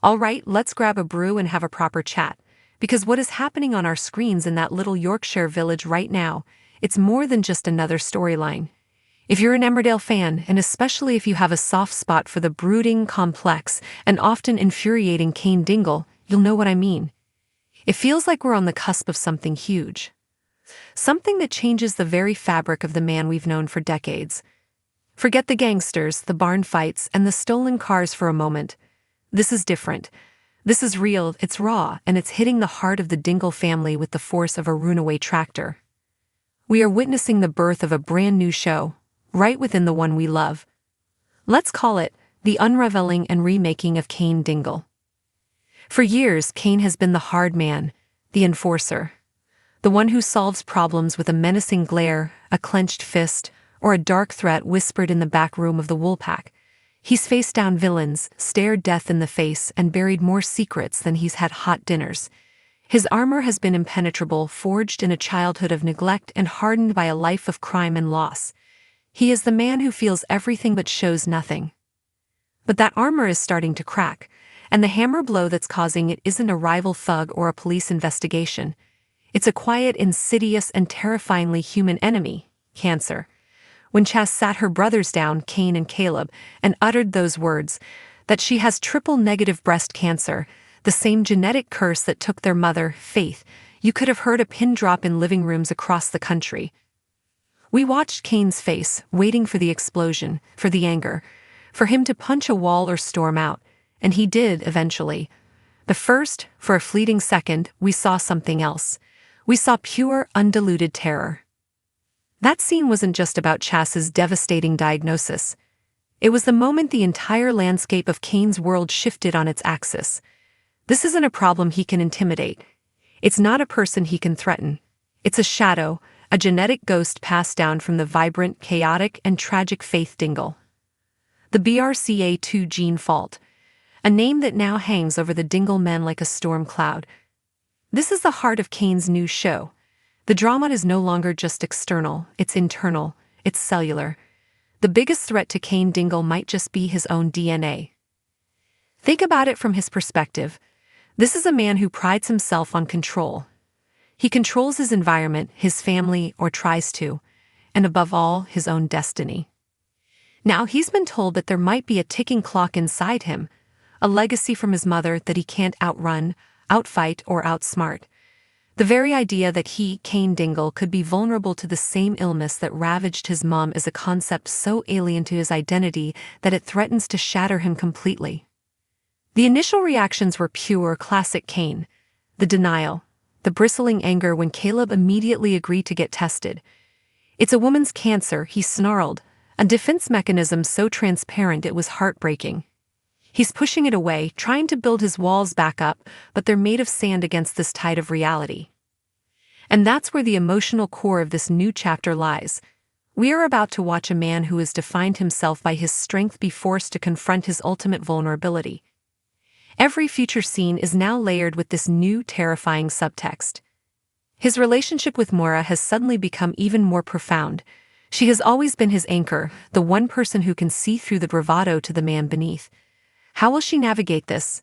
All right, let's grab a brew and have a proper chat. Because what is happening on our screens in that little Yorkshire village right now, it's more than just another storyline. If you're an Emmerdale fan, and especially if you have a soft spot for the brooding, complex, and often infuriating Cain Dingle, you'll know what I mean. It feels like we're on the cusp of something huge. Something that changes the very fabric of the man we've known for decades. Forget the gangsters, the barn fights, and the stolen cars for a moment. This is different. This is real, it's raw, and it's hitting the heart of the Dingle family with the force of a runaway tractor. We are witnessing the birth of a brand new show, right within the one we love. Let's call it the unraveling and remaking of Cain Dingle. For years, Cain has been the hard man, the enforcer. The one who solves problems with a menacing glare, a clenched fist, or a dark threat whispered in the back room of the woolpack. He's faced down villains, stared death in the face, and buried more secrets than he's had hot dinners. His armor has been impenetrable, forged in a childhood of neglect and hardened by a life of crime and loss. He is the man who feels everything but shows nothing. But that armor is starting to crack, and the hammer blow that's causing it isn't a rival thug or a police investigation. It's a quiet, insidious, and terrifyingly human enemy, cancer. When Chas sat her brothers down, Cain and Caleb, and uttered those words, that she has triple-negative breast cancer, the same genetic curse that took their mother, Faith, you could have heard a pin drop in living rooms across the country. We watched Cain's face, waiting for the explosion, for the anger, for him to punch a wall or storm out, and he did eventually. But first, for a fleeting second, we saw something else. We saw pure, undiluted terror. That scene wasn't just about Chas's devastating diagnosis. It was the moment the entire landscape of Cain's world shifted on its axis. This isn't a problem he can intimidate. It's not a person he can threaten. It's a shadow, a genetic ghost passed down from the vibrant, chaotic, and tragic Faith Dingle. The BRCA2 gene fault, a name that now hangs over the Dingle men like a storm cloud. This is the heart of Cain's new show. The drama is no longer just external, it's internal, it's cellular. The biggest threat to Cain Dingle might just be his own DNA. Think about it from his perspective. This is a man who prides himself on control. He controls his environment, his family, or tries to, and above all, his own destiny. Now he's been told that there might be a ticking clock inside him, a legacy from his mother that he can't outrun, outfight, or outsmart. The very idea that he, Cain Dingle, could be vulnerable to the same illness that ravaged his mom is a concept so alien to his identity that it threatens to shatter him completely. The initial reactions were pure, classic Cain. The denial, the bristling anger when Caleb immediately agreed to get tested. "It's a woman's cancer," he snarled, a defense mechanism so transparent it was heartbreaking. He's pushing it away, trying to build his walls back up, but they're made of sand against this tide of reality. And that's where the emotional core of this new chapter lies. We are about to watch a man who has defined himself by his strength be forced to confront his ultimate vulnerability. Every future scene is now layered with this new, terrifying subtext. His relationship with Moira has suddenly become even more profound. She has always been his anchor, the one person who can see through the bravado to the man beneath. How will she navigate this?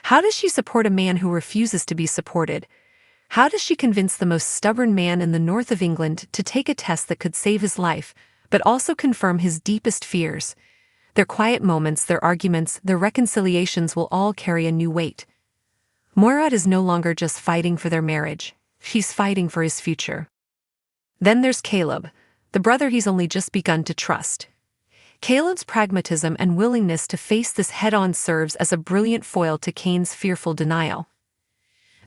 How does she support a man who refuses to be supported? How does she convince the most stubborn man in the north of England to take a test that could save his life, but also confirm his deepest fears? Their quiet moments, their arguments, their reconciliations will all carry a new weight. Moira is no longer just fighting for their marriage. She's fighting for his future. Then there's Caleb, the brother he's only just begun to trust. Caleb's pragmatism and willingness to face this head-on serves as a brilliant foil to Cain's fearful denial.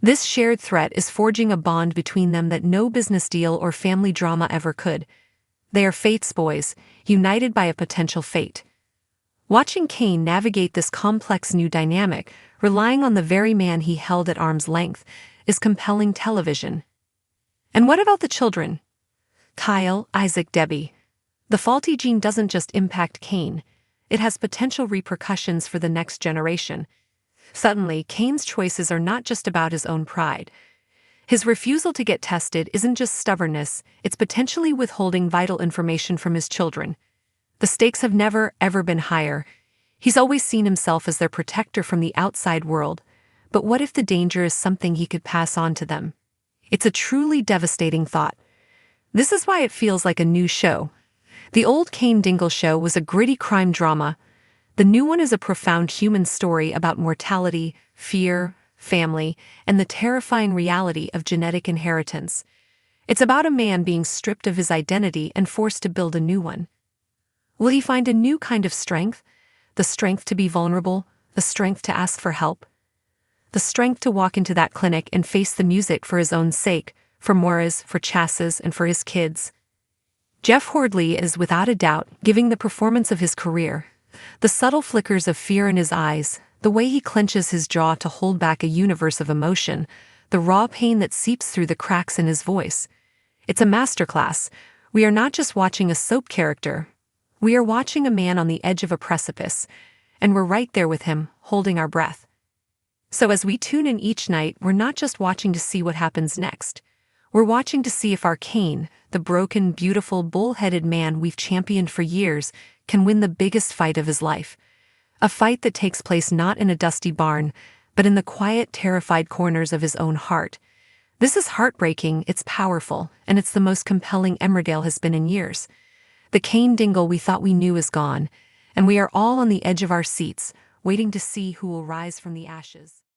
This shared threat is forging a bond between them that no business deal or family drama ever could. They are fate's boys, united by a potential fate. Watching Cain navigate this complex new dynamic, relying on the very man he held at arm's length, is compelling television. And what about the children? Kyle, Isaac, Debbie. The faulty gene doesn't just impact Cain, it has potential repercussions for the next generation. Suddenly, Cain's choices are not just about his own pride. His refusal to get tested isn't just stubbornness, it's potentially withholding vital information from his children. The stakes have never, ever been higher. He's always seen himself as their protector from the outside world, but what if the danger is something he could pass on to them? It's a truly devastating thought. This is why it feels like a new show. The old Cain Dingle show was a gritty crime drama. The new one is a profound human story about mortality, fear, family, and the terrifying reality of genetic inheritance. It's about a man being stripped of his identity and forced to build a new one. Will he find a new kind of strength? The strength to be vulnerable, the strength to ask for help, the strength to walk into that clinic and face the music for his own sake, for Moira's, for Chas's, and for his kids. Jeff Hordley is without a doubt giving the performance of his career. The subtle flickers of fear in his eyes, the way he clenches his jaw to hold back a universe of emotion, the raw pain that seeps through the cracks in his voice. It's a masterclass. We are not just watching a soap character. We are watching a man on the edge of a precipice, and we're right there with him, holding our breath. So as we tune in each night, we're not just watching to see what happens next. We're watching to see if our Cain, the broken, beautiful, bull-headed man we've championed for years, can win the biggest fight of his life. A fight that takes place not in a dusty barn, but in the quiet, terrified corners of his own heart. This is heartbreaking, it's powerful, and it's the most compelling Emmerdale has been in years. The Cain Dingle we thought we knew is gone, and we are all on the edge of our seats, waiting to see who will rise from the ashes.